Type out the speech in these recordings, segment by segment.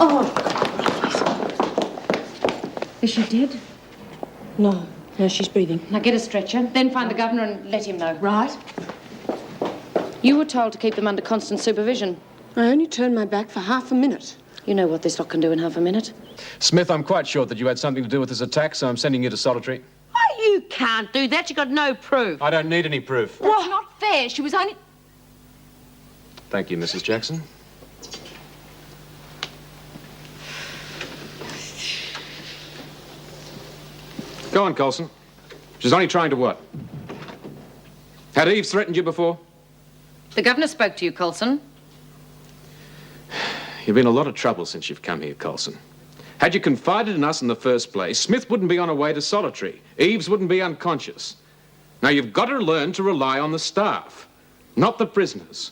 Oh, is she dead? No, she's breathing. Now get a stretcher, then find the governor and let him know. Right. You were told to keep them under constant supervision. I only turned my back for half a minute. You know what this lot can do in half a minute. Smith, I'm quite sure that you had something to do with this attack, so I'm sending you to solitary. Oh, you can't do that. You got no proof. I don't need any proof. That's not fair. She was only... Thank you, Mrs. Jackson. Go on, Coulson. She's only trying to what? Had Eve threatened you before? The governor spoke to you, Coulson. You've been in a lot of trouble since you've come here, Coulson. Had you confided in us in the first place, Smith wouldn't be on her way to solitary. Eves wouldn't be unconscious. Now, you've got to learn to rely on the staff, not the prisoners.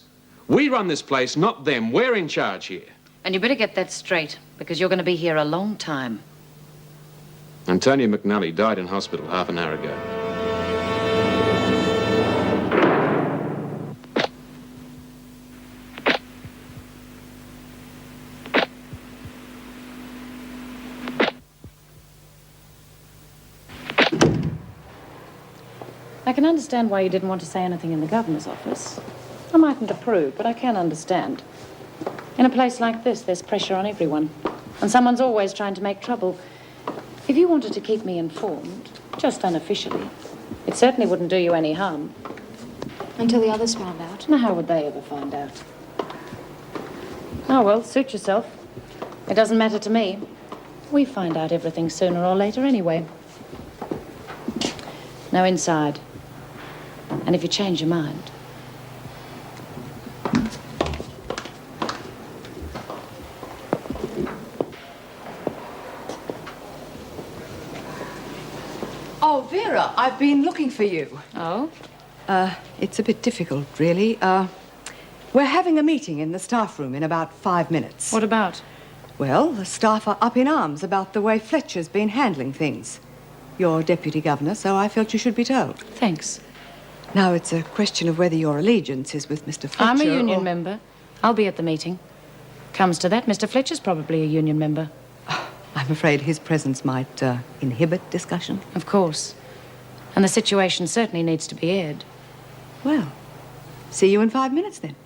We run this place, not them. We're in charge here. And you better get that straight, because you're going to be here a long time. Antonia McNally died in hospital half an hour ago. I can understand why you didn't want to say anything in the governor's office. I mightn't approve, but I can understand. In a place like this, there's pressure on everyone, and someone's always trying to make trouble. If you wanted to keep me informed, just unofficially, it certainly wouldn't do you any harm. Until the others found out. Now, how would they ever find out? Oh, well, suit yourself. It doesn't matter to me. We find out everything sooner or later anyway. Now, inside. And if you change your mind... Oh, Vera, I've been looking for you. Oh? It's a bit difficult, really. We're having a meeting in the staff room in about 5 minutes. What about? Well, the staff are up in arms about the way Fletcher's been handling things. You're deputy governor, so I felt you should be told. Thanks. Now, it's a question of whether your allegiance is with Mr. Fletcher I'm a union or... member. I'll be at the meeting. Comes to that, Mr. Fletcher's probably a union member. I'm afraid his presence might inhibit discussion. Of course. And the situation certainly needs to be aired. Well, see you in 5 minutes, then.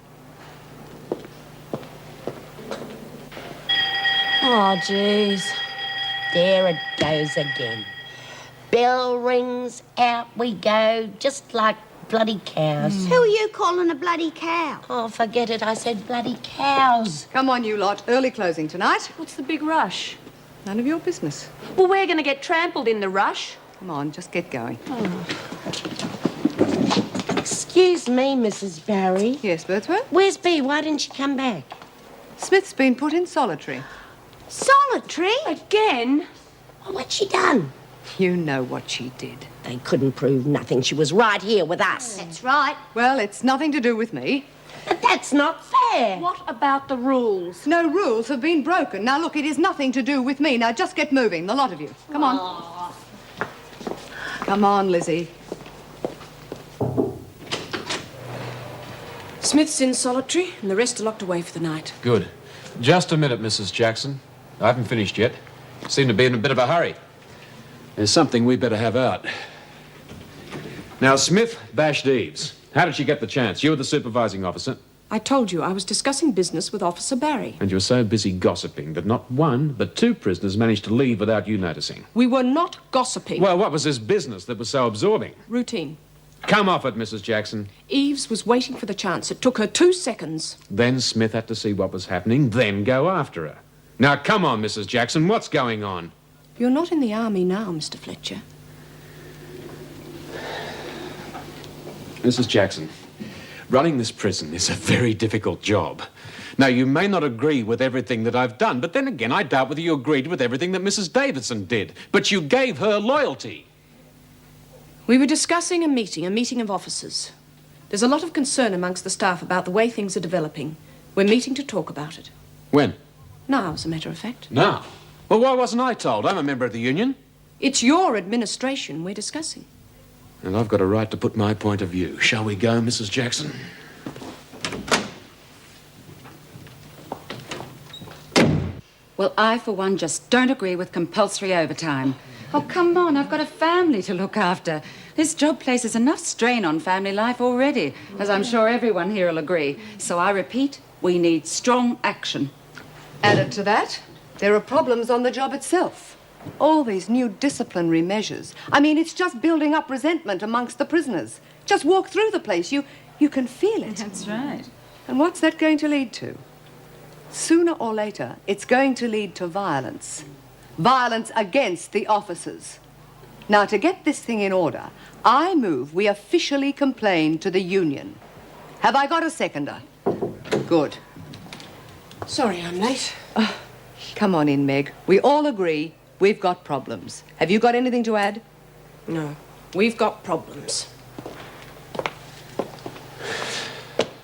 Oh, jeez. There it goes again. Bell rings, out we go, just like bloody cows. Who are you calling a bloody cow? Oh, forget it. I said bloody cows. Come on, you lot. Early closing tonight. What's the big rush? None of your business. Well, we're going to get trampled in the rush. Come on, just get going. Excuse me, Mrs. Barry. Yes, Birdsworth? Where's Bea? Why didn't she come back? Smith's been put in solitary. Solitary? Again? Oh, what's she done? You know what she did. They couldn't prove nothing. She was right here with us. That's right. Well, it's nothing to do with me. But that's not fair. What about the rules? No rules have been broken. Now, look, it is nothing to do with me. Now, just get moving, the lot of you. Come on. Come on, Lizzie. Smith's in solitary, and the rest are locked away for the night. Good. Just a minute, Mrs. Jackson. I haven't finished yet. Seem to be in a bit of a hurry. There's something we better have out. Now, Smith bashed Eves. How did she get the chance? You were the supervising officer. I told you I was discussing business with Officer Barry. And you were so busy gossiping that not one, but two prisoners managed to leave without you noticing. We were not gossiping. Well, what was this business that was so absorbing? Routine. Come off it, Mrs. Jackson. Eves was waiting for the chance. It took her 2 seconds. Then Smith had to see what was happening, then go after her. Now, come on, Mrs. Jackson. What's going on? You're not in the army now, Mr. Fletcher. Mrs. Jackson, running this prison is a very difficult job. Now, you may not agree with everything that I've done, but then again, I doubt whether you agreed with everything that Mrs. Davidson did. But you gave her loyalty. We were discussing a meeting of officers. There's a lot of concern amongst the staff about the way things are developing. We're meeting to talk about it. When? Now, as a matter of fact. Now? Well, why wasn't I told? I'm a member of the union. It's your administration we're discussing. And I've got a right to put my point of view. Shall we go, Mrs. Jackson? Well, I, for one, just don't agree with compulsory overtime. Oh, come on, I've got a family to look after. This job places enough strain on family life already, as I'm sure everyone here will agree. So I repeat, we need strong action. Added to that, there are problems on the job itself. All these new disciplinary measures. I mean, it's just building up resentment amongst the prisoners. Just walk through the place, you can feel it. That's right. And what's that going to lead to? Sooner or later, it's going to lead to violence. Violence against the officers. Now, to get this thing in order, I move we officially complain to the union. Have I got a seconder? Good. Sorry I'm late. Come on in, Meg. We all agree we've got problems. Have you got anything to add? No, we've got problems.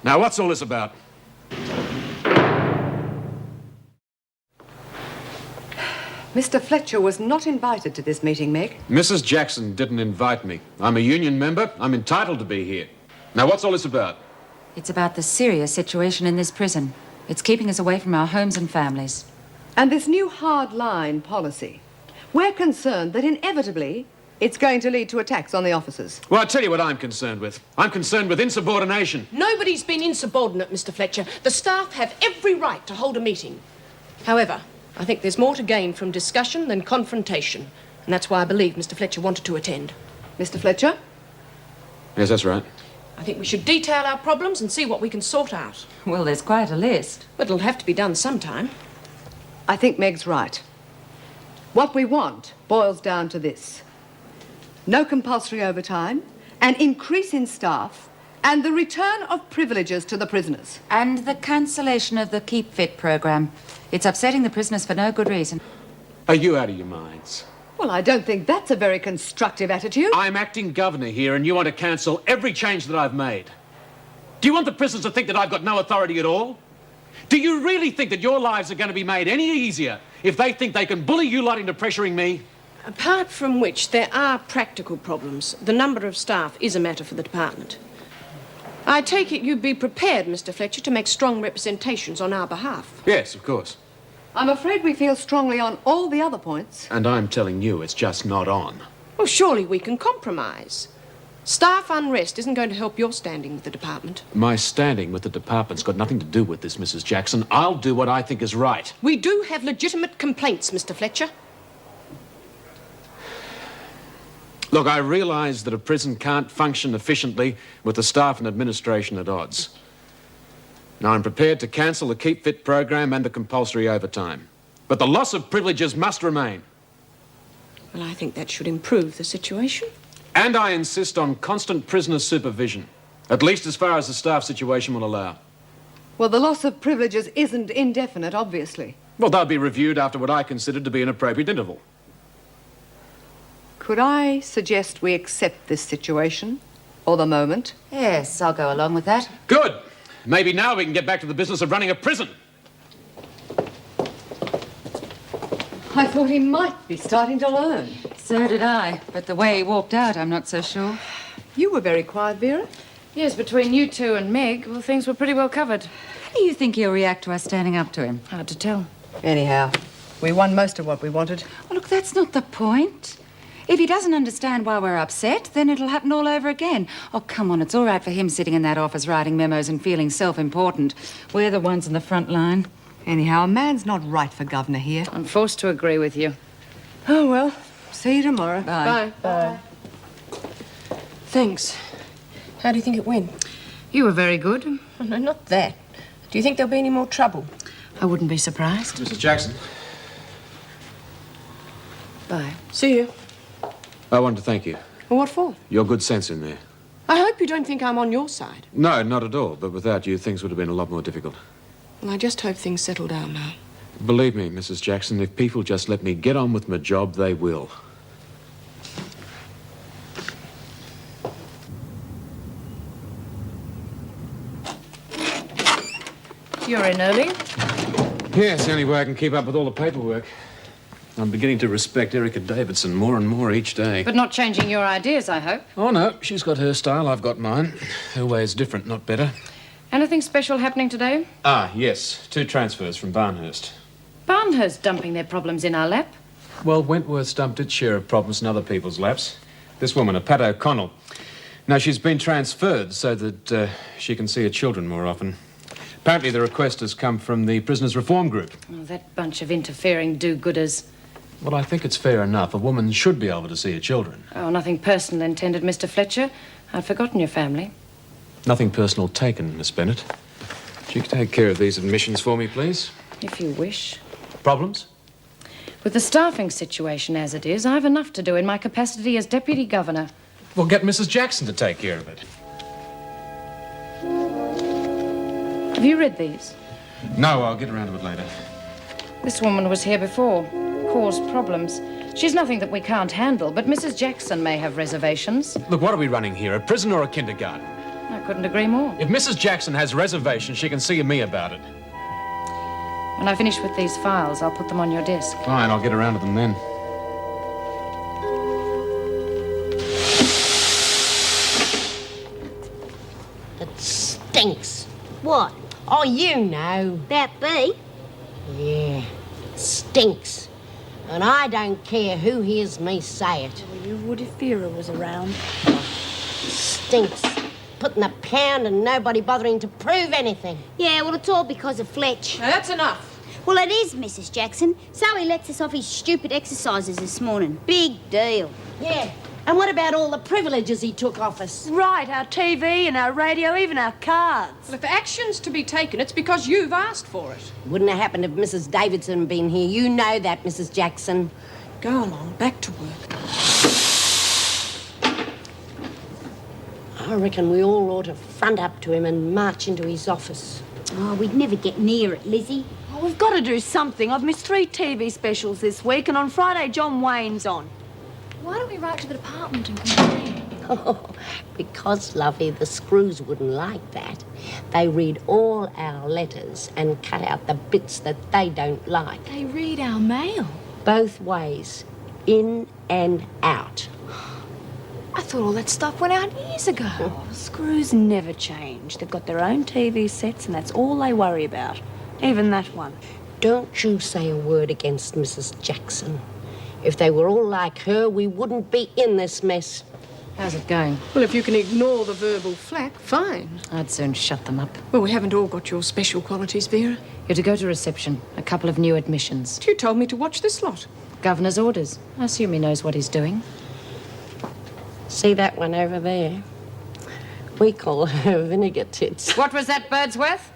Now, what's all this about? Mr. Fletcher was not invited to this meeting, Meg. Mrs. Jackson didn't invite me. I'm a union member. I'm entitled to be here. Now, what's all this about? It's about the serious situation in this prison. It's keeping us away from our homes and families. And this new hard-line policy. We're concerned that inevitably it's going to lead to attacks on the officers. Well, I'll tell you what I'm concerned with. I'm concerned with insubordination. Nobody's been insubordinate, Mr. Fletcher. The staff have every right to hold a meeting. However, I think there's more to gain from discussion than confrontation. And that's why I believe Mr. Fletcher wanted to attend. Mr. Fletcher? Yes, that's right. I think we should detail our problems and see what we can sort out. Well, there's quite a list. But it'll have to be done sometime. I think Meg's right. What we want boils down to this. No compulsory overtime, an increase in staff, and the return of privileges to the prisoners. And the cancellation of the Keep Fit program. It's upsetting the prisoners for no good reason. Are you out of your minds? Well, I don't think that's a very constructive attitude. I'm acting governor here, and you want to cancel every change that I've made. Do you want the prisoners to think that I've got no authority at all? Do you really think that your lives are going to be made any easier if they think they can bully you lot into pressuring me? Apart from which, there are practical problems. The number of staff is a matter for the department. I take it you'd be prepared, Mr. Fletcher, to make strong representations on our behalf. Yes, of course. I'm afraid we feel strongly on all the other points. And I'm telling you, it's just not on. Well, surely we can compromise. Staff unrest isn't going to help your standing with the department. My standing with the department's got nothing to do with this, Mrs. Jackson. I'll do what I think is right. We do have legitimate complaints, Mr. Fletcher. Look, I realise that a prison can't function efficiently with the staff and administration at odds. Now, I'm prepared to cancel the Keep Fit program and the compulsory overtime. But the loss of privileges must remain. Well, I think that should improve the situation. And I insist on constant prisoner supervision, at least as far as the staff situation will allow. Well, the loss of privileges isn't indefinite, obviously. Well, they'll be reviewed after what I consider to be an appropriate interval. Could I suggest we accept this situation for the moment? Yes, I'll go along with that. Good. Maybe now we can get back to the business of running a prison. I thought he might be starting to learn. So did I. But the way he walked out, I'm not so sure. You were very quiet, Vera. Yes, between you two and Meg, well, things were pretty well covered. How do you think he'll react to us standing up to him? Hard to tell. Anyhow, we won most of what we wanted. Well, look, that's not the point. If he doesn't understand why we're upset, then it'll happen all over again. Oh, come on, it's all right for him sitting in that office writing memos and feeling self-important. We're the ones in the front line. Anyhow, a man's not right for governor here. I'm forced to agree with you. Oh, well, see you tomorrow. Bye. Bye. Thanks. How do you think it went? You were very good. Oh, no, not that. Do you think there'll be any more trouble? I wouldn't be surprised. Mrs. Jackson, Bye. See you. I wanted to thank you. Well, what for? Your good sense in there. I hope you don't think I'm on your side. No, not at all. But without you, things would have been a lot more difficult. Well, I just hope things settle down now. Believe me, Mrs. Jackson, if people just let me get on with my job, they will. You're in early. Yeah, it's the only way I can keep up with all the paperwork. I'm beginning to respect Erica Davidson more and more each day. But not changing your ideas, I hope. Oh, no. She's got her style, I've got mine. Her way is different, not better. Anything special happening today? Ah, yes. 2 transfers from Barnhurst. Barnhurst? Farnhurst dumping their problems in our lap. Well, Wentworth's dumped its share of problems in other people's laps. This woman, Pat O'Connell. Now, she's been transferred so that she can see her children more often. Apparently, the request has come from the Prisoners' Reform Group. Oh, that bunch of interfering do-gooders. Well, I think it's fair enough. A woman should be able to see her children. Oh, nothing personal intended, Mr. Fletcher. I'd forgotten your family. Nothing personal taken, Miss Bennett. Would you take care of these admissions for me, please? If you wish. Problems? With the staffing situation as it is, I've enough to do in my capacity as Deputy Governor. Well, get Mrs. Jackson to take care of it. Have you read these? No, I'll get around to it later. This woman was here before. Caused problems. She's nothing that we can't handle, but Mrs. Jackson may have reservations. Look, what are we running here? A prison or a kindergarten? I couldn't agree more. If Mrs. Jackson has reservations, she can see me about it. When I finish with these files, I'll put them on your desk. Fine, I'll get around to them then. It stinks. What? Oh, you know. That bee? Yeah, stinks. And I don't care who hears me say it. Well, you would if Vera was around. Stinks. Putting a pound and nobody bothering to prove anything. Yeah, well, it's all because of Fletch. Now, that's enough. Well, it is, Mrs. Jackson. So he lets us off his stupid exercises this morning. Big deal. Yeah. And what about all the privileges he took off us? Right, our TV and our radio, even our cards. Well, if action's to be taken, it's because you've asked for it. Wouldn't have happened if Mrs. Davidson had been here. You know that, Mrs. Jackson. Go along, back to work. I reckon we all ought to front up to him and march into his office. Oh, we'd never get near it, Lizzie. Oh, we've got to do something. I've missed 3 TV specials this week, and on Friday, John Wayne's on. Why don't we write to the department and complain? Oh, because, lovey, the screws wouldn't like that. They read all our letters and cut out the bits that they don't like. They read our mail. Both ways, in and out. I thought all that stuff went out years ago. Screws never change. They've got their own TV sets, and that's all they worry about. Even that one. Don't you say a word against Mrs. Jackson. If they were all like her, we wouldn't be in this mess. How's it going? Well, if you can ignore the verbal flack, fine. I'd soon shut them up. Well, we haven't all got your special qualities, Vera. You're to go to reception. A couple of new admissions. You told me to watch this lot. Governor's orders. I assume he knows what he's doing. See that one over there? We call her Vinegar Tits. What was that, Birdsworth?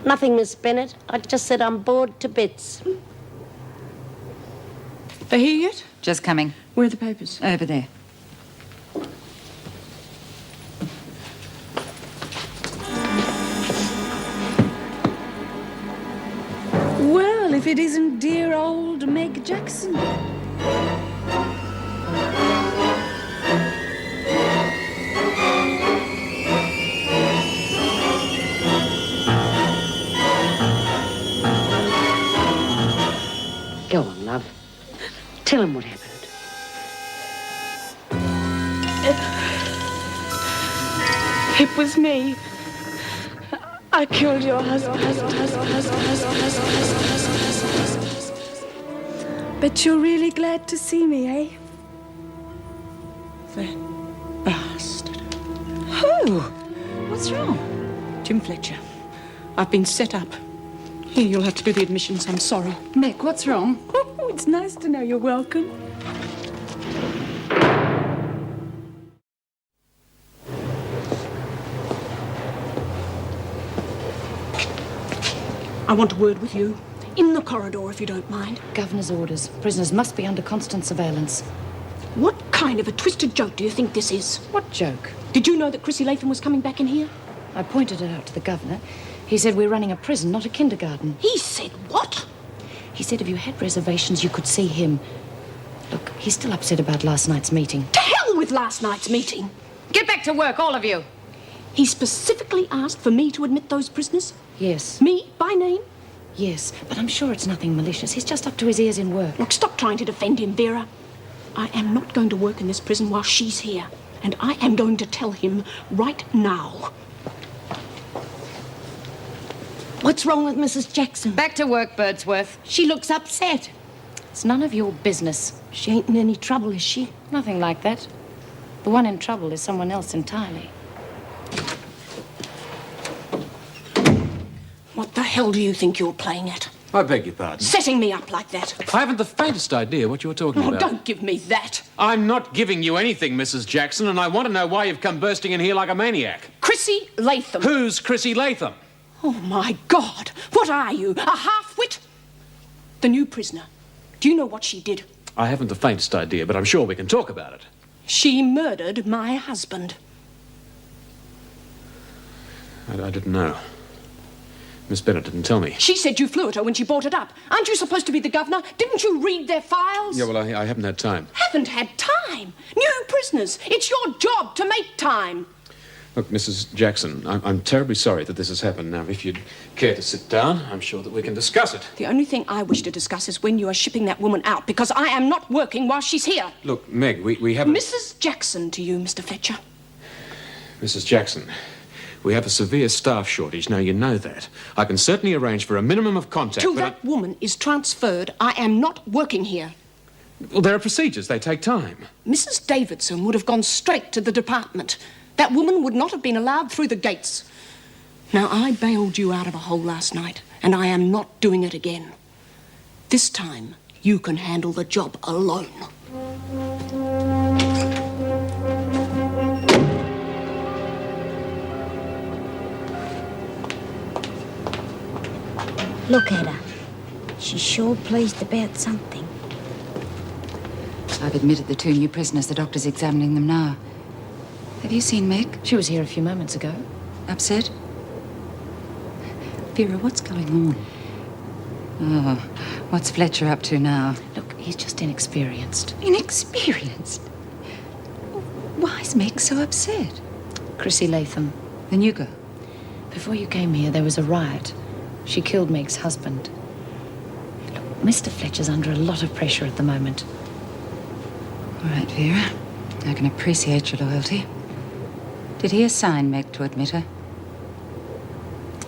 Nothing, Miss Bennett. I just said I'm bored to bits. They here yet? Just coming. Where are the papers? Over there. Well, if it isn't dear old Meg Jackson. Go on, love. Tell him what happened. It was me. I killed your husband. Bet you're really glad to see me, eh? That bastard. Who? What's wrong? Jim Fletcher. I've been set up. Here, you'll have to do the admissions. I'm sorry. Mick, what's wrong? Oh, it's nice to know you're welcome. I want a word with you. In the corridor, if you don't mind. Governor's orders. Prisoners must be under constant surveillance. What kind of a twisted joke do you think this is? What joke? Did you know that Chrissy Latham was coming back in here? I pointed it out to the governor. He said we're running a prison, not a kindergarten. He said what? He said if you had reservations, you could see him. Look, he's still upset about last night's meeting. To hell with last night's meeting. Get back to work, all of you. He specifically asked for me to admit those prisoners? Yes, Me, by name? yes, but I'm sure it's nothing malicious. He's just up to his ears in work. Look, stop trying to defend him, Vera. I am not going to work in this prison while she's here. And I am going to tell him right now. What's wrong with Mrs. Jackson? Back to work, Birdsworth. She looks upset. It's none of your business. She ain't in any trouble, is she? Nothing like that. The one in trouble is someone else entirely. What the hell do you think you're playing at? I beg your pardon. Setting me up like that. I haven't the faintest idea what you're talking Oh, about. don't give me that. I'm not giving you anything, Mrs. Jackson, and I want to know why you've come bursting in here like a maniac. Chrissy Latham. Who's Chrissy Latham? Oh, my God. What are you, a half-wit? The new prisoner. Do you know what she did? I haven't the faintest idea, but I'm sure we can talk about it. She murdered my husband. I didn't know. Miss Bennett didn't tell me. She said you flew at her when she brought it up. Aren't you supposed to be the governor? Didn't you read their files? Yeah, well, I haven't had time. Haven't had time. New prisoners. It's your job to make time. Look, Mrs. Jackson, I'm terribly sorry that this has happened. Now, if you'd care to sit down, I'm sure that we can discuss it. The only thing I wish to discuss is when you are shipping that woman out, because I am not working while she's here. Look, Meg, we haven't... Mrs. Jackson to you, Mr. Fletcher. Mrs. Jackson, we have a severe staff shortage. Now, you know that. I can certainly arrange for a minimum of contact, Till but that woman is transferred, I am not working here. well, there are procedures. They take time. Mrs. Davidson would have gone straight to the department. That woman would not have been allowed through the gates. Now, I bailed you out of a hole last night, and I am not doing it again. This time, you can handle the job alone. Look at her. She's sure pleased about something. I've admitted the 2 new prisoners. The doctor's examining them now. Have you seen Meg? She was here a few moments ago. Upset? Vera, what's going on? Oh, what's Fletcher up to now? Look, he's just inexperienced. Inexperienced? Why is Meg so upset? Chrissy Latham. The new girl. Before you came here, there was a riot. She killed Meg's husband. Look, Mr. Fletcher's under a lot of pressure at the moment. All right, Vera. I can appreciate your loyalty. Did he assign Meg to admit her?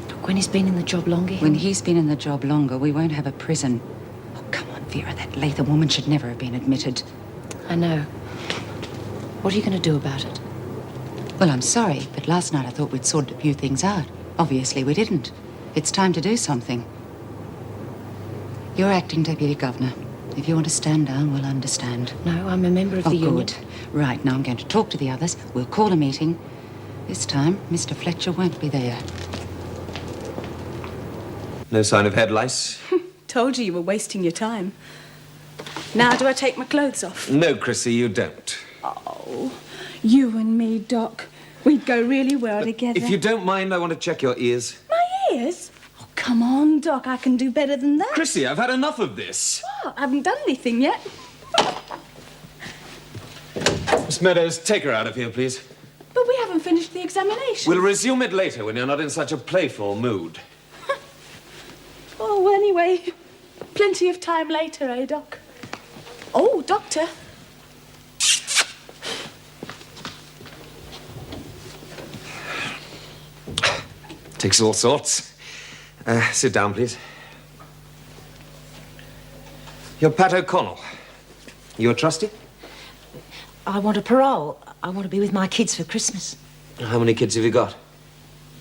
Look, when he's been in the job longer, When he's been in the job longer, we won't have a prison. Oh, come on, Vera. That Latham woman should never have been admitted. I know. What are you going to do about it? Well, I'm sorry, but last night I thought we'd sorted a few things out. Obviously, we didn't. It's time to do something. You're acting deputy governor. If you want to stand down, we'll understand. No, I'm a member of Oh, the union. good. Right, now I'm going to talk to the others. We'll call a meeting. This time, Mr. Fletcher won't be there. No sign of head lice? Told you were wasting your time. Now, do I take my clothes off? No, Chrissy, you don't. Oh, you and me, Doc. We'd go really well together. If you don't mind, I want to check your ears. My ears? Oh, come on, Doc. I can do better than that. Chrissy, I've had enough of this. Oh, I haven't done anything yet. Miss Meadows, take her out of here, please. But we haven't finished the examination. We'll resume it later when you're not in such a playful mood. Oh, anyway, plenty of time later, eh, Doc? Oh, Doctor. Takes all sorts. Sit down, please. You're Pat O'Connell. You're trusty? I want a parole. I want to be with my kids for Christmas. How many kids have you got?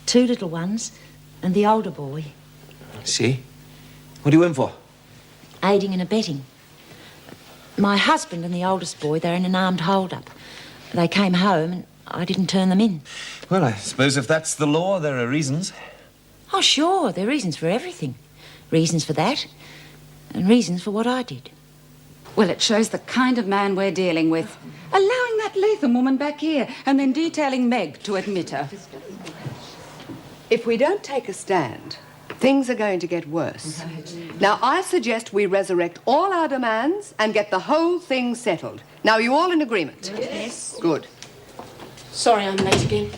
2 little ones and the older boy. I see. What are you in for? Aiding and abetting. My husband and the oldest boy, they're in an armed hold-up. They came home and I didn't turn them in. Well, I suppose if that's the law, there are reasons. Oh, sure, there are reasons for everything. Reasons for that and reasons for what I did. Well, it shows the kind of man we're dealing with. Allowing that Latham woman back here and then detailing Meg to admit her. If we don't take a stand, things are going to get worse. Now, I suggest we resurrect all our demands and get the whole thing settled. Now, are you all in agreement? Yes. Good. Sorry I'm late again.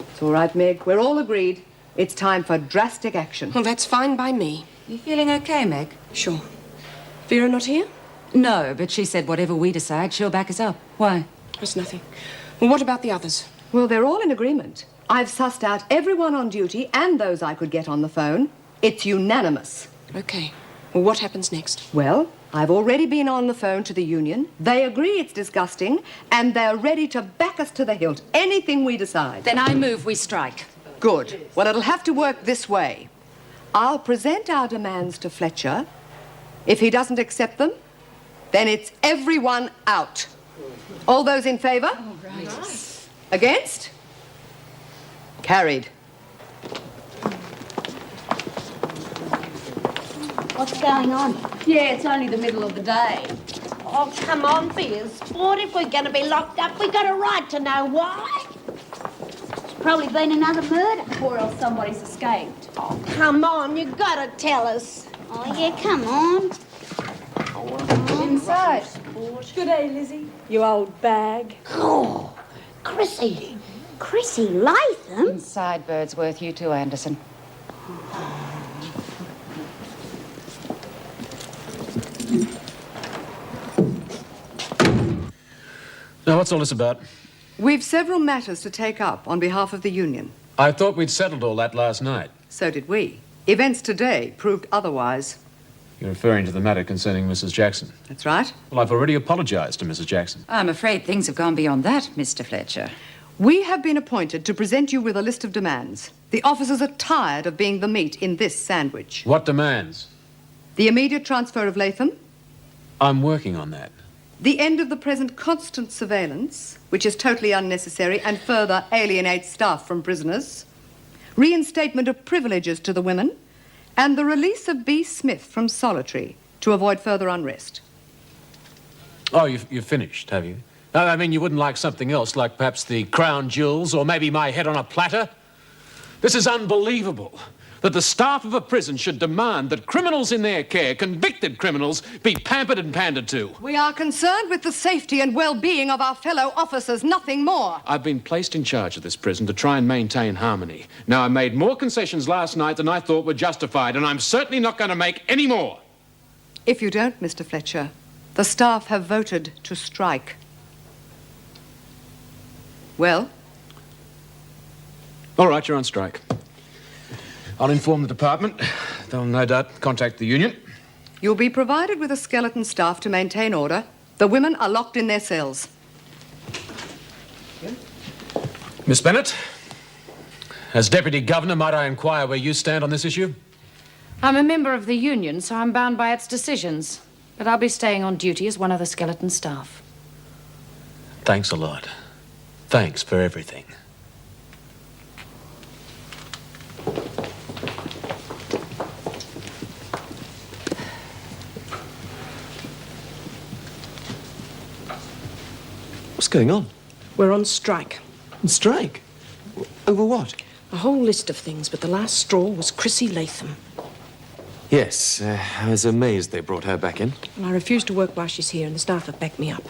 It's all right, Meg. We're all agreed. It's time for drastic action. Well, that's fine by me. You feeling okay, Meg? Sure. Vera not here? No, but she said whatever we decide, she'll back us up. Why? There's nothing. Well, what about the others? Well, they're all in agreement. I've sussed out everyone on duty and those I could get on the phone. It's unanimous. OK. Well, what happens next? Well, I've already been on the phone to the union. They agree it's disgusting, and they're ready to back us to the hilt. Anything we decide. Then I move we strike. Good. Well, it'll have to work this way. I'll present our demands to Fletcher. If he doesn't accept them, then it's everyone out. All those in favour? All right. Against? Carried. What's going on? Yeah, it's only the middle of the day. Oh, come on, be a sport. If we're going to be locked up, we got a right to know why. There's probably been another murder. Or else somebody's escaped. Oh, come on, you got to tell us. Oh, yeah, come on. Inside. Good day, Lizzie. You old bag. Oh, Chrissy. Chrissy Latham? Inside, Birdsworth. You too, Anderson. Now, what's all this about? We've several matters to take up on behalf of the union. I thought we'd settled all that last night. So did we. Events today proved otherwise. You're referring to the matter concerning Mrs. Jackson. That's right. Well, I've already apologized to Mrs. Jackson. I'm afraid things have gone beyond that, Mr. Fletcher. We have been appointed to present you with a list of demands. The officers are tired of being the meat in this sandwich. What demands? The immediate transfer of Latham, I'm working on that. the end of the present constant surveillance, which is totally unnecessary and further alienates staff from prisoners, reinstatement of privileges to the women, and the release of B. Smith from solitary to avoid further unrest. Oh, you've finished, have you? I mean, you wouldn't like something else, like perhaps the crown jewels or maybe my head on a platter? This is unbelievable. That the staff of a prison should demand that criminals in their care, convicted criminals, be pampered and pandered to. We are concerned with the safety and well-being of our fellow officers, nothing more. I've been placed in charge of this prison to try and maintain harmony. Now, I made more concessions last night than I thought were justified, and I'm certainly not going to make any more. If you don't, Mr. Fletcher, the staff have voted to strike. Well? All right, you're on strike. I'll inform the department. They'll no doubt contact the union. You'll be provided with a skeleton staff to maintain order. The women are locked in their cells. Miss Bennett, as Deputy Governor, might I inquire where you stand on this issue? I'm a member of the union, so I'm bound by its decisions. But I'll be staying on duty as one of the skeleton staff. Thanks a lot. Thanks for everything. What's going on? We're on strike. On strike? Over what? A whole list of things, but the last straw was Chrissy Latham. Yes, I was amazed they brought her back in. And I refuse to work while she's here, and the staff have backed me up.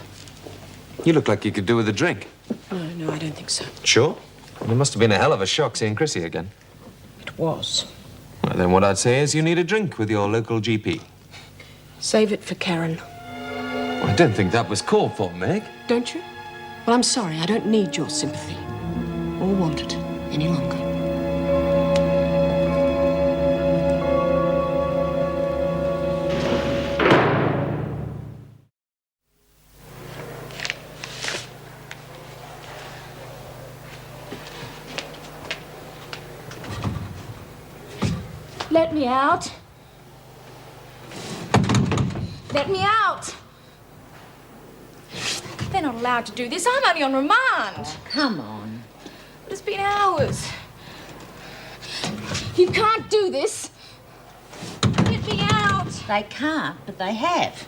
You look like you could do with a drink. No, I don't think so. Sure? Well, it must have been a hell of a shock seeing Chrissy again. It was. Well, then what I'd say is you need a drink with your local GP. Save it for Karen. Well, I don't think that was called for, Meg. Don't you? Well, I'm sorry. I don't need your sympathy. Or want it any longer. Let me out. Let me out. They're not allowed to do this. I'm only on remand. Come on. It's been hours. You can't do this. Let me out. They can't, but they have.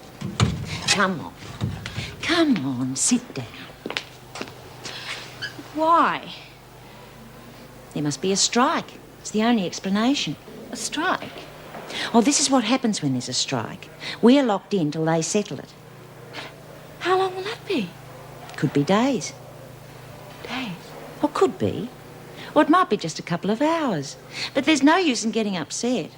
Come on. Come on, sit down. Why? There must be a strike. It's the only explanation. A strike? Oh, this is what happens when there's a strike. We're locked in till they settle it. How long will that be? Could be days. Days? Or could be. Or it might be just a couple of hours. But there's no use in getting upset.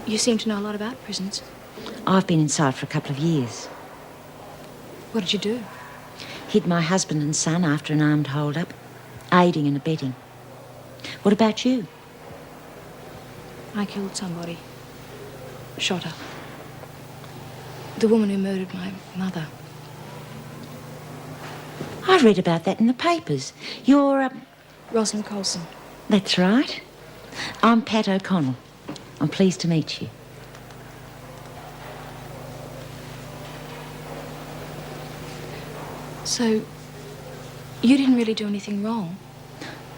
You seem to know a lot about prisons. I've been inside for a couple of years. What did you do? Hid my husband and son after an armed hold-up. Aiding and abetting. What about you? I killed somebody. Shot her. The woman who murdered my mother. I read about that in the papers. You're, Rosalind Colson. That's right. I'm Pat O'Connell. I'm pleased to meet you. So, you didn't really do anything wrong?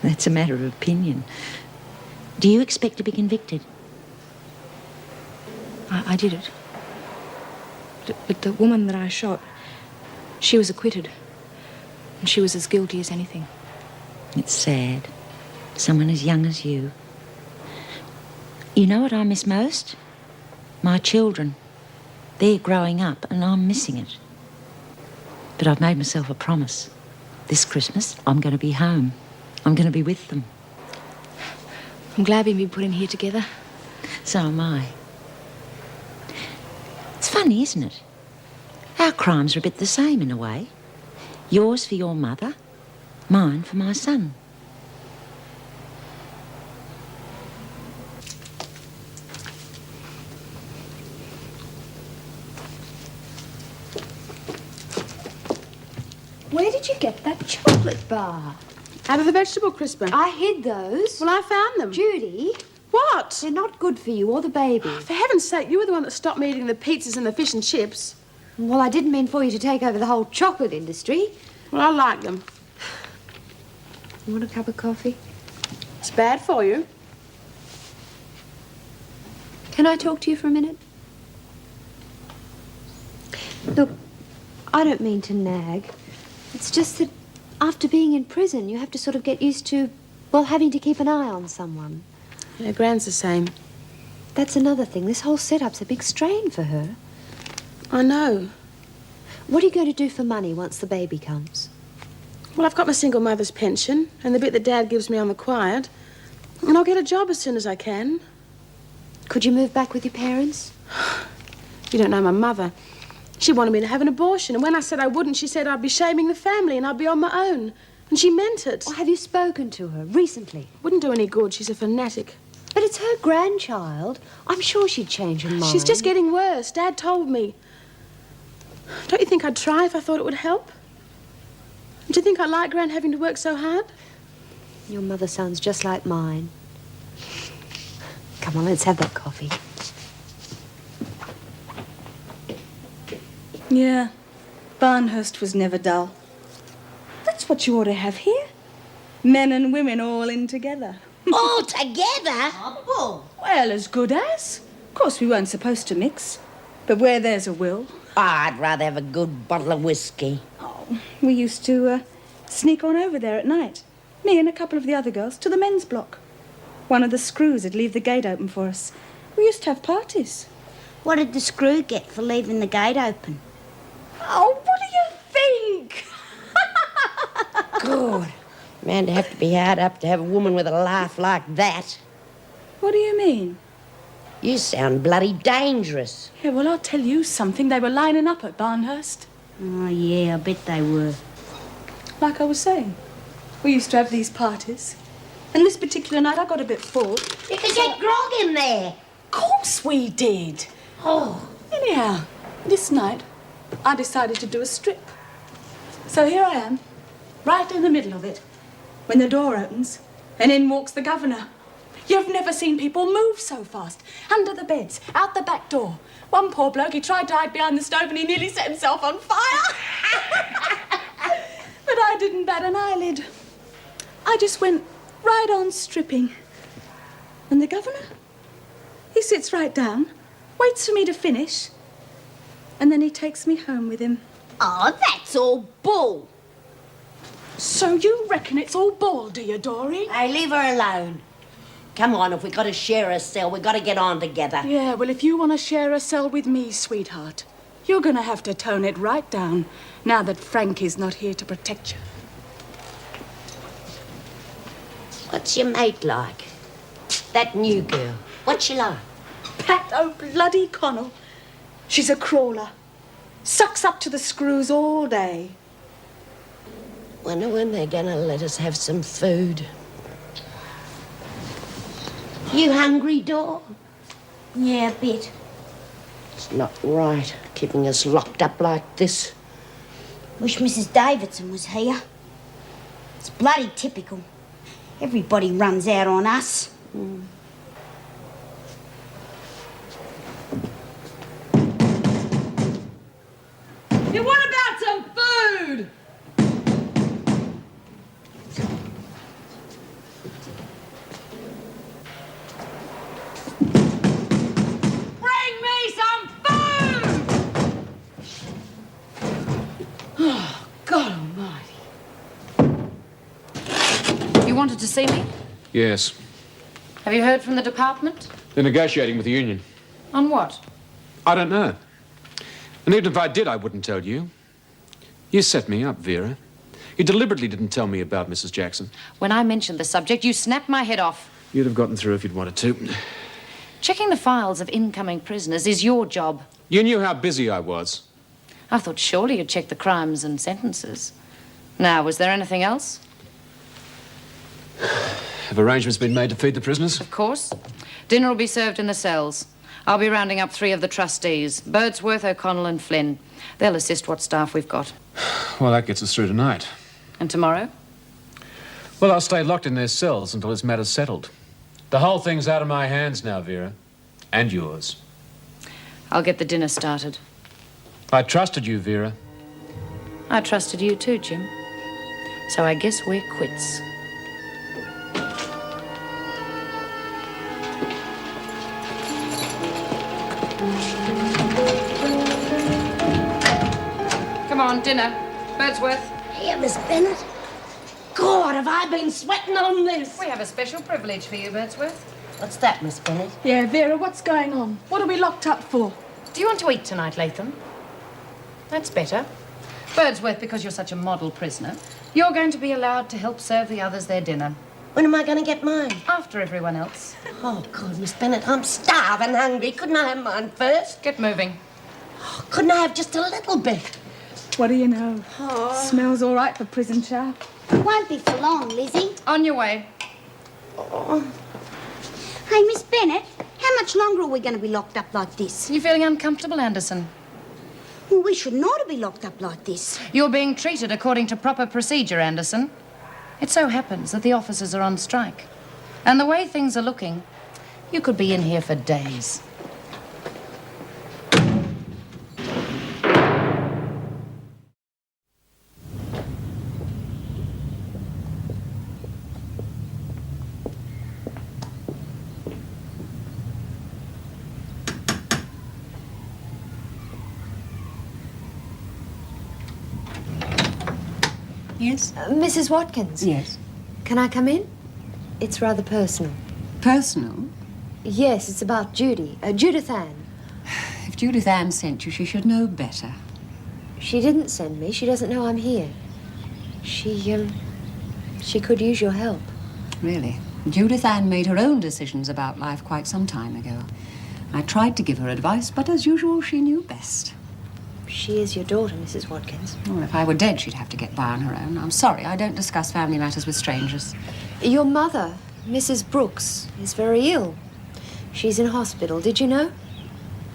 That's a matter of opinion. Do you expect to be convicted? I did it. But the woman that I shot, she was acquitted. And she was as guilty as anything. It's sad. Someone as young as you. You know what I miss most? My children. They're growing up and I'm missing it. But I've made myself a promise. This Christmas, I'm going to be home. I'm going to be with them. I'm glad we've been put in here together. So am I. It's funny, isn't it? Our crimes are a bit the same in a way. Yours for your mother, mine for my son. Where did you get that chocolate bar? Out of the vegetable crisper. I hid those. Well, I found them. Judy, What? they're not good for you or the baby. For heaven's sake, you were the one that stopped me eating the pizzas and the fish and chips. Well, I didn't mean for you to take over the whole chocolate industry. Well, I like them. You want a cup of coffee? It's bad for you. Can I talk to you for a minute? Look, I don't mean to nag. It's just that after being in prison, you have to sort of get used to, well, having to keep an eye on someone. Yeah, Gran's the same. That's another thing. This whole setup's a big strain for her. I know. What are you going to do for money once the baby comes? Well, I've got my single mother's pension and the bit that Dad gives me on the quiet. And I'll get a job as soon as I can. Could you move back with your parents? You don't know my mother. She wanted me to have an abortion, and when I said I wouldn't, she said I'd be shaming the family and I'd be on my own. And she meant it. Or have you spoken to her recently? Wouldn't do any good. She's a fanatic. But it's her grandchild. I'm sure she'd change her mind. She's just getting worse. Dad told me. Don't you think I'd try if I thought it would help? Do you think I like Gran having to work so hard? Your mother sounds just like mine. Come on, let's have that coffee. Yeah, Barnhurst was never dull. That's what you ought to have here. Men and women all in together. All together? Well, as good as. Of course, we weren't supposed to mix. But where there's a will... Oh, I'd rather have a good bottle of whiskey. Oh, we used to sneak on over there at night. Me and a couple of the other girls to the men's block. One of the screws would leave the gate open for us. We used to have parties. What did the screw get for leaving the gate open? Oh, what do you think? God, man, to have to be hard up to have a woman with a laugh like that. What do you mean? You sound bloody dangerous. Yeah, well, I'll tell you something. They were lining up at Barnhurst. Oh, yeah, I bet they were. Like I was saying, we used to have these parties. And this particular night, I got a bit full. You could get grog in there. Of course we did. Oh. Anyhow, this night, I decided to do a strip. So here I am, right in the middle of it, when the door opens, and in walks the governor. You've never seen people move so fast. Under the beds, out the back door. One poor bloke, he tried to hide behind the stove and he nearly set himself on fire. But I didn't bat an eyelid. I just went right on stripping. And the governor, he sits right down, waits for me to finish, and then he takes me home with him. Oh, that's all bull. So you reckon it's all ball, do you, Doreen? Hey, leave her alone. Come on, if we got to share a cell, we got to get on together. Yeah, well, if you want to share a cell with me, sweetheart, you're going to have to tone it right down now that Frankie's not here to protect you. What's your mate like? That new girl. What's she like? Pat O'Bloody-Connell. She's a crawler. Sucks up to the screws all day. Wonder when they're going to let us have some food. You hungry, Dor? Yeah, a bit. It's not right, keeping us locked up like this. Wish Mrs. Davidson was here. It's bloody typical. Everybody runs out on us. Yeah, what about some food? Bring me some food! Oh, God almighty. You wanted to see me? Yes. Have you heard from the department? They're negotiating with the union. On what? I don't know. And even if I did, I wouldn't tell you. You set me up, Vera. You deliberately didn't tell me about Mrs. Jackson. When I mentioned the subject, you snapped my head off. You'd have gotten through if you'd wanted to. Checking the files of incoming prisoners is your job. You knew how busy I was. I thought surely you'd check the crimes and sentences. Now, was there anything else? Have arrangements been made to feed the prisoners? Of course. Dinner will be served in the cells. I'll be rounding up 3 of the trustees, Birdsworth, O'Connell and Flynn. They'll assist what staff we've got. Well, that gets us through tonight. And tomorrow? Well, I'll stay locked in their cells until this matter's settled. The whole thing's out of my hands now, Vera. And yours. I'll get the dinner started. I trusted you, Vera. I trusted you too, Jim. So I guess we're quits. Come on, dinner. Birdsworth. Here, Miss Bennett. God, have I been sweating on this? We have a special privilege for you, Birdsworth. What's that, Miss Bennett? Yeah, Vera, what's going on? What are we locked up for? Do you want to eat tonight, Latham? That's better. Birdsworth, because you're such a model prisoner, you're going to be allowed to help serve the others their dinner. When am I going to get mine? After everyone else. Oh, God, Miss Bennett, I'm starving hungry. Couldn't I have mine first? Get moving. Oh, couldn't I have just a little bit? What do you know? Smells all right for prison chow. Won't be for long, Lizzie. On your way. Hey, Miss Bennett, how much longer are we going to be locked up like this? You feeling uncomfortable, Anderson? Well, we shouldn't ought to be locked up like this. You're being treated according to proper procedure, Anderson. It so happens that the officers are on strike. And the way things are looking, you could be in here for days. Yes? Mrs. Watkins? Yes. Can I come in? It's rather personal. Personal? Yes, it's about Judy. Judith Ann. If Judith Ann sent you, she should know better. She didn't send me. She doesn't know I'm here. She could use your help. Really? Judith Ann made her own decisions about life quite some time ago. I tried to give her advice, but as usual, she knew best. She is your daughter, Mrs. Watkins. Well, if I were dead, she'd have to get by on her own. I'm sorry, I don't discuss family matters with strangers. Your mother, Mrs. Brooks, is very ill. She's in hospital. Did you know?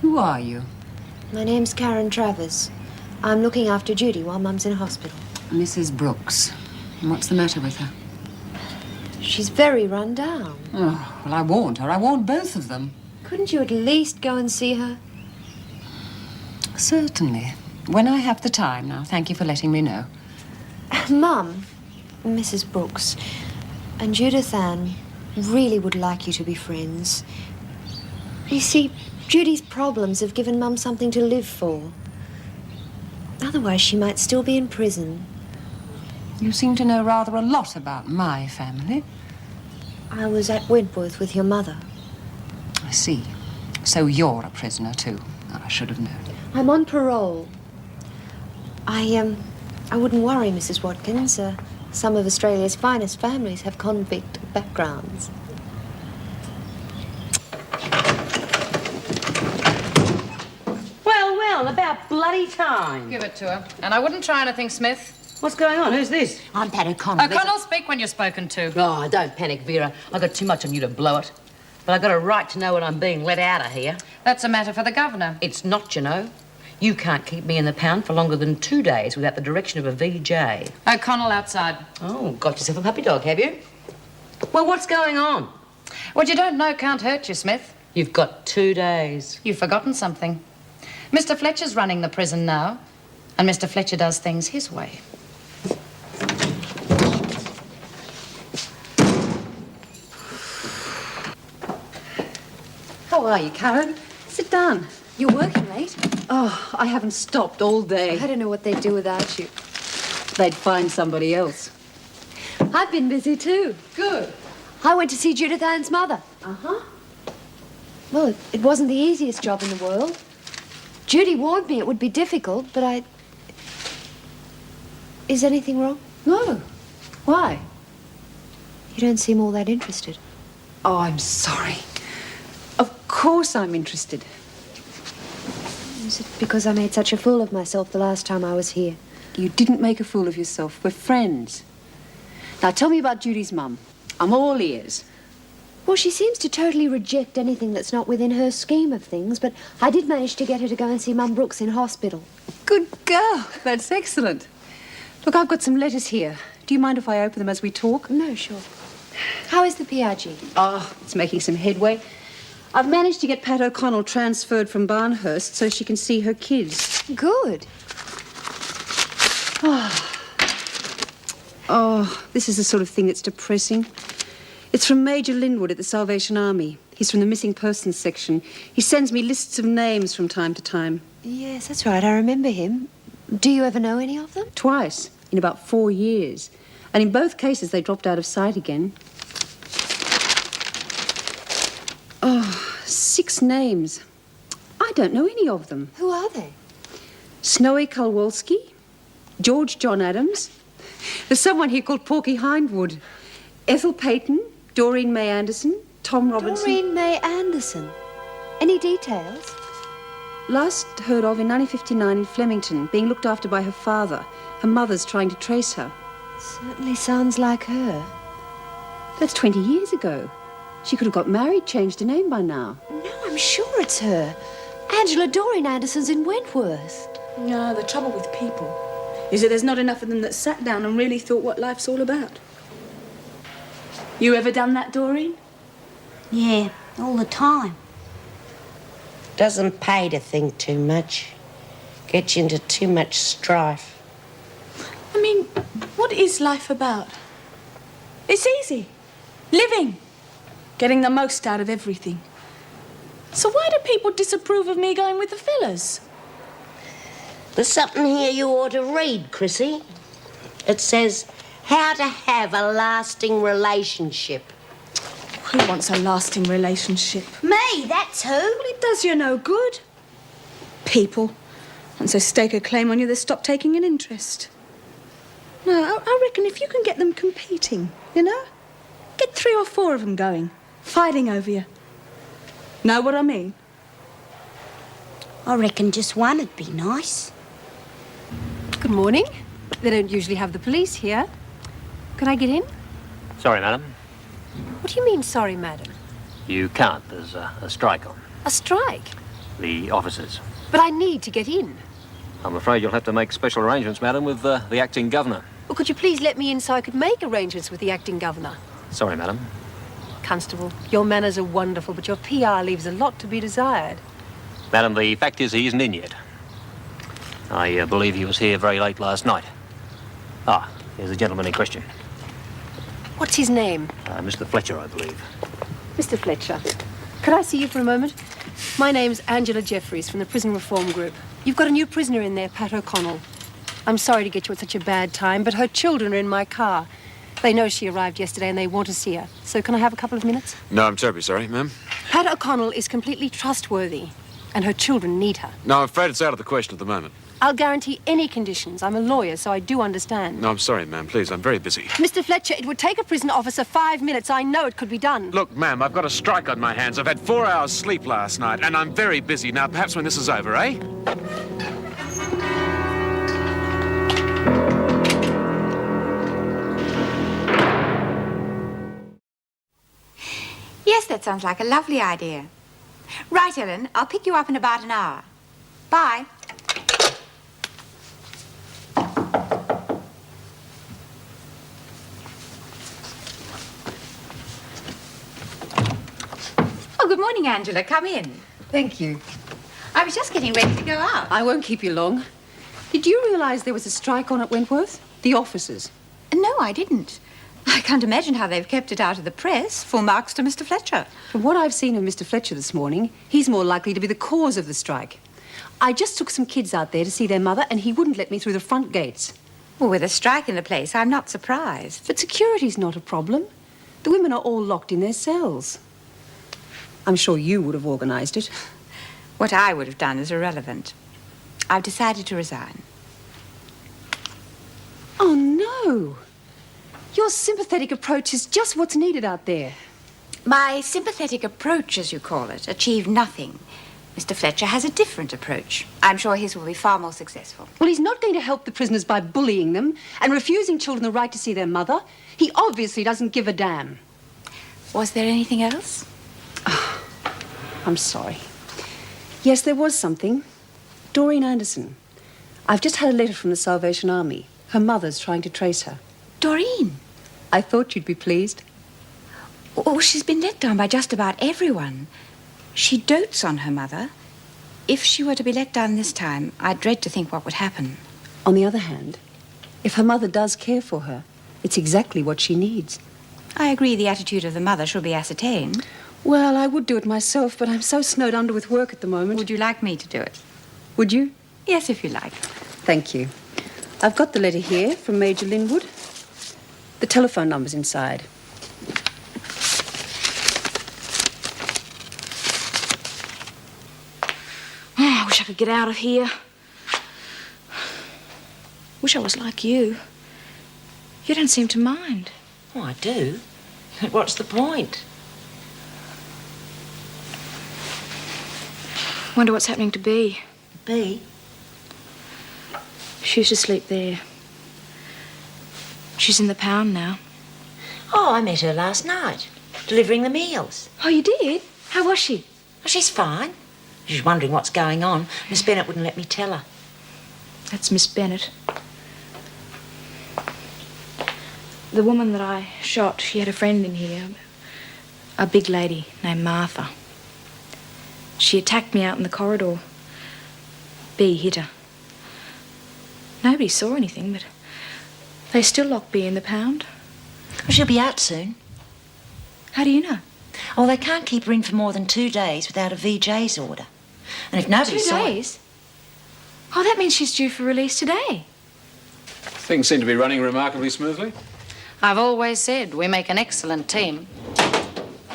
Who are you? My name's Karen Travers. I'm looking after Judy while Mum's in hospital. Mrs. Brooks. And what's the matter with her? She's very run down. Oh, well, I warned her. I warned both of them. Couldn't you at least go and see her? Certainly. When I have the time now. Thank you for letting me know. Mum, Mrs. Brooks, and Judith Ann really would like you to be friends. You see, Judy's problems have given Mum something to live for. Otherwise, she might still be in prison. You seem to know rather a lot about my family. I was at Wentworth with your mother. I see. So you're a prisoner, too. I should have known. I'm on parole. I wouldn't worry, Mrs. Watkins. Some of Australia's finest families have convict backgrounds. Well, about bloody time. Give it to her. And I wouldn't try anything, Smith. What's going on? Who's this? I'm Pat O'Connell. O'Connell, speak when you're spoken to. Oh, don't panic, Vera. I've got too much on you to blow it. But I've got a right to know when I'm being let out of here. That's a matter for the governor. It's not, you know. You can't keep me in the pound for longer than 2 days without the direction of a VJ. O'Connell outside. Oh, got yourself a puppy dog, have you? Well, what's going on? What you don't know can't hurt you, Smith. You've got 2 days. You've forgotten something. Mr. Fletcher's running the prison now, and Mr. Fletcher does things his way. How are you, Karen? Sit down. You're working late? Oh, I haven't stopped all day. I don't know what they'd do without you. They'd find somebody else. I've been busy too. Good. I went to see Judith Ann's mother. Uh-huh. Well, it wasn't the easiest job in the world. Judy warned me it would be difficult, but I... Is anything wrong? No. Why? You don't seem all that interested. Oh, I'm sorry. Of course I'm interested. Is it because I made such a fool of myself the last time I was here? You didn't make a fool of yourself. We're friends. Now, tell me about Judy's mum. I'm all ears. Well, she seems to totally reject anything that's not within her scheme of things, but I did manage to get her to go and see Mum Brooks in hospital. Good girl. That's excellent. Look, I've got some letters here. Do you mind if I open them as we talk? No, sure. How is the PRG? Oh, it's making some headway. I've managed to get Pat O'Connell transferred from Barnhurst so she can see her kids. Good. Oh, this is the sort of thing that's depressing. It's from Major Linwood at the Salvation Army. He's from the missing persons section. He sends me lists of names from time to time. Yes, that's right. I remember him. Do you ever know any of them? Twice, in about 4 years. And in both cases, they dropped out of sight again. Oh, 6 names. I don't know any of them. Who are they? Snowy Kulwalski, George John Adams. There's someone here called Porky Hindwood. Ethel Payton, Doreen May Anderson, Tom Robinson. Doreen May Anderson. Any details? Last heard of in 1959 in Flemington, being looked after by her father. Her mother's trying to trace her. Certainly sounds like her. That's 20 years ago. She could have got married, changed her name by now. No, I'm sure it's her. Angela Doreen Anderson's in Wentworth. No, the trouble with people is that there's not enough of them that sat down and really thought what life's all about. You ever done that, Doreen? Yeah, all the time. Doesn't pay to think too much. Gets you into too much strife. I mean, what is life about? It's easy. Living. Getting the most out of everything. So why do people disapprove of me going with the fellas? There's something here you ought to read, Chrissy. It says, how to have a lasting relationship. Who wants a lasting relationship? Me, that's who. Well, it does you no good. People. Once they stake a claim on you, they stop taking an interest. No, I reckon if you can get them competing, you know? Get 3 or 4 of them going, fighting over you. Know what I mean? I reckon just one would be nice. Good morning. They don't usually have the police here. Could I get in? Sorry, madam. What do you mean, sorry, madam? You can't. There's a strike on. A strike? The officers. But I need to get in. I'm afraid you'll have to make special arrangements, madam, with the acting governor. Well, could you please let me in so I could make arrangements with the acting governor? Sorry, madam. Constable, your manners are wonderful, but your PR leaves a lot to be desired. Madam, the fact is he isn't in yet. I believe he was here very late last night. Ah, here's the gentleman in question. What's his name? Mr. Fletcher, I believe. Mr. Fletcher. Could I see you for a moment? My name's Angela Jeffries from the Prison Reform Group. You've got a new prisoner in there, Pat O'Connell. I'm sorry to get you at such a bad time, but her children are in my car. They know she arrived yesterday and they want to see her. So can I have a couple of minutes? No, I'm terribly sorry, ma'am. Pat O'Connell is completely trustworthy, and her children need her. No, I'm afraid it's out of the question at the moment. I'll guarantee any conditions. I'm a lawyer, so I do understand. No, I'm sorry, ma'am. Please, I'm very busy. Mr. Fletcher, it would take a prison officer 5 minutes. I know it could be done. Look, ma'am, I've got a strike on my hands. I've had 4 hours sleep last night, and I'm very busy. Now, perhaps when this is over, eh? Yes, that sounds like a lovely idea. Right, Ellen, I'll pick you up in about an hour. Bye. Oh, good morning, Angela. Come in. Thank you. I was just getting ready to go out. I won't keep you long. Did you realise there was a strike on at Wentworth? The officers. No, I didn't. I can't imagine how they've kept it out of the press. Full marks to Mr. Fletcher. From what I've seen of Mr. Fletcher this morning, he's more likely to be the cause of the strike. I just took some kids out there to see their mother, and he wouldn't let me through the front gates. Well, with a strike in the place, I'm not surprised. But security's not a problem. The women are all locked in their cells. I'm sure you would have organised it. What I would have done is irrelevant. I've decided to resign. Oh, no. Your sympathetic approach is just what's needed out there. My sympathetic approach, as you call it, achieved nothing. Mr. Fletcher has a different approach. I'm sure his will be far more successful. Well, he's not going to help the prisoners by bullying them and refusing children the right to see their mother. He obviously doesn't give a damn. Was there anything else? Oh, I'm sorry. Yes, there was something. Doreen Anderson. I've just had a letter from the Salvation Army. Her mother's trying to trace her. Doreen? I thought you'd be pleased. Oh, she's been let down by just about everyone. She dotes on her mother. If she were to be let down this time, I dread to think what would happen. On the other hand, if her mother does care for her, it's exactly what she needs. I agree the attitude of the mother should be ascertained. Well, I would do it myself, but I'm so snowed under with work at the moment. Would you like me to do it? Would you? Yes, if you like. Thank you. I've got the letter here from Major Linwood. The telephone number's inside. Oh, I wish I could get out of here. Wish I was like you. You don't seem to mind. Oh, I do. But what's the point? Wonder what's happening to Bea. Bea? She used to sleep there. She's in the pound now. Oh, I met her last night, delivering the meals. Oh, you did? How was she? Oh, she's fine. She's wondering what's going on. Miss Bennett wouldn't let me tell her. That's Miss Bennett. The woman that I shot, she had a friend in here. A big lady named Martha. She attacked me out in the corridor. Bea hit her. Nobody saw anything, but they still lock Bea in the pound. Well, she'll be out soon. How do you know? Oh, they can't keep her in for more than 2 days without a VJ's order. And if nobody 2 saw her... days? Oh, that means she's due for release today. Things seem to be running remarkably smoothly. I've always said we make an excellent team.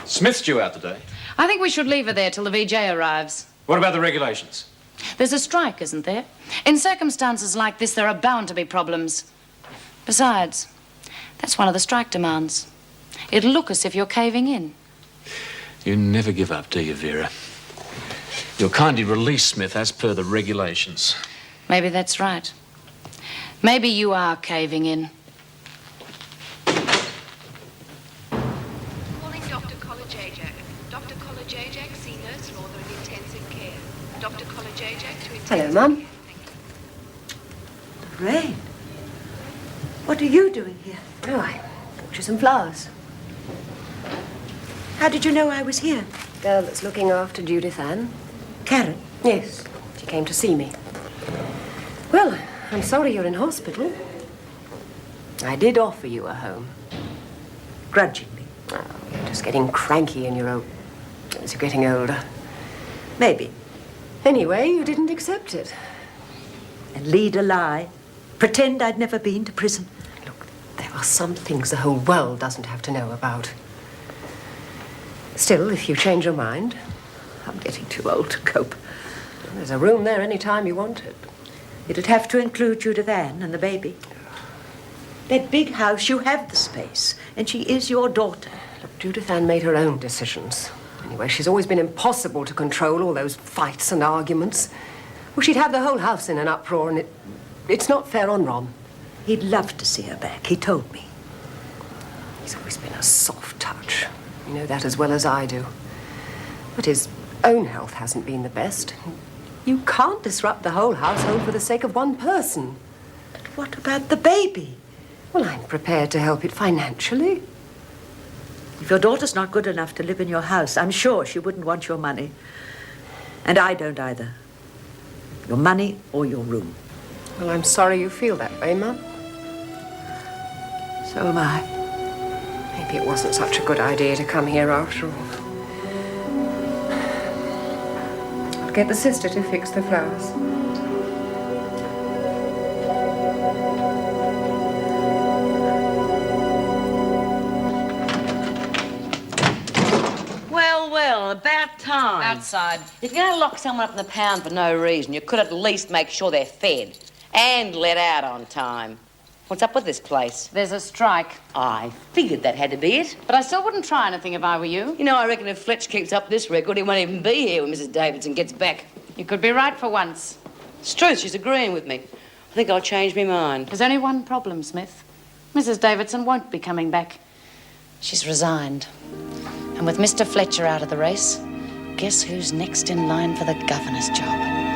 Smith's due out today. I think we should leave her there till the VJ arrives. What about the regulations? There's a strike, isn't there? In circumstances like this, there are bound to be problems. Besides, that's one of the strike demands. It'll look as if you're caving in. You never give up, do you, Vera? You'll kindly release Smith as per the regulations. Maybe that's right. Maybe you are caving in. Calling Dr. Kolajajak. Dr. Kolajajak, see Nurse Lauder in intensive care. Dr. Kolajajak to intensive Hello, Mum. Lorraine, what are you doing here? Oh, I bought you some flowers. How did you know I was here? Girl that's looking after Judith Ann. Karen? Yes, she came to see me. Well, I'm sorry you're in hospital. I did offer you a home. Grudgingly? Oh, you're just getting cranky in your old... as you're getting older. Maybe. Anyway, you didn't accept it. And lead a lie. Pretend I'd never been to prison. Look, there are some things the whole world doesn't have to know about. Still, if you change your mind, I'm getting too old to cope. there's a room there any time you want it. It'd have to include Judith Ann and the baby. That big house, you have the space, and she is your daughter. Look, Judith Ann made her own decisions. Anyway, she's always been impossible to control, all those fights and arguments. Well, she'd have the whole house in an uproar, and it's not fair on Ron. He'd love to see her back, he told me. He's always been a soft touch. You know that as well as I do. But his own health hasn't been the best. You can't disrupt the whole household for the sake of one person. But what about the baby? Well, I'm prepared to help it financially. If your daughter's not good enough to live in your house, I'm sure she wouldn't want your money. And I don't either. Your money or your room. Well, I'm sorry you feel that way, Mum. So am I. Maybe it wasn't such a good idea to come here after all. I'll get the sister to fix the flowers. Well, about time. Outside. If you're going to lock someone up in the pound for no reason, you could at least make sure they're fed and let out on time. What's up with this place? There's a strike. I figured that had to be it. But I still wouldn't try anything if I were you. You know, I reckon if Fletch keeps up this record, he won't even be here when Mrs. Davidson gets back. You could be right for once. It's true, she's agreeing with me. I think I'll change my mind. There's only one problem, Smith. Mrs. Davidson won't be coming back. She's resigned. And with Mr. Fletcher out of the race, guess who's next in line for the governor's job?